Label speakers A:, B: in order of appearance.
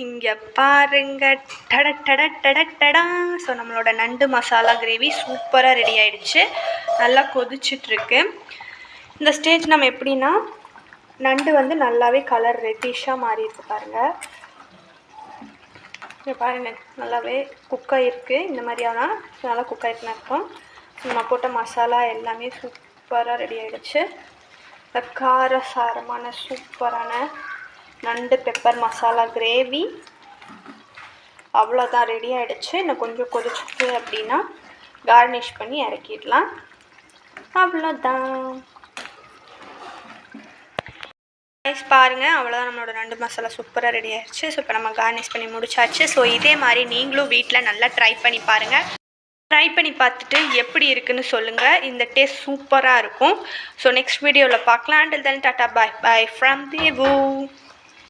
A: இங்கே பாருங்க, டட டட டட டடா. ஸோ நம்மளோட நண்டு மசாலா கிரேவி சூப்பராக ரெடி ஆகிடுச்சு. நல்லா கொதிச்சிட்ருக்கு. இந்த ஸ்டேஜ் நம்ம எப்படின்னா, நண்டு வந்து நல்லாவே கலர் ரெட்டிஷாக மாறி இருக்கு பாருங்கள். இங்கே பாருங்கள், நல்லாவே குக் ஆகிருக்கு. இந்த மாதிரியான நல்லா குக் ஆகிருக்குன்னு அர்த்தம். நம்ம போட்ட மசாலா எல்லாமே சூப்பராக ரெடி ஆகிடுச்சு. காரசாரமான சூப்பரான நண்டு பெப்பர் மசாலா கிரேவி அவ்வளோதான், ரெடி ஆகிடுச்சு. இன்னும் கொஞ்சம் கொதிச்சுட்டு அப்படின்னா கார்னிஷ் பண்ணி இறக்கிடலாம். அவ்வளோதான் பாருங்கள், அவ்வளோதான், நம்மளோட நண்டு மசாலா சூப்பராக ரெடி ஆகிடுச்சு. ஸோ இப்போ நம்ம கார்னிஷ் பண்ணி முடிச்சாச்சு. ஸோ இதே மாதிரி நீங்களும் வீட்டில் நல்லா ட்ரை பண்ணி பாருங்கள். ட்ரை பண்ணி பார்த்துட்டு எப்படி இருக்குன்னு சொல்லுங்கள். இந்த டேஸ்ட் சூப்பராக இருக்கும். ஸோ நெக்ஸ்ட் வீடியோவில் பார்க்கலாம். Until then, டாட்டா, பாய் பாய் ஃப்ரம் தேவு.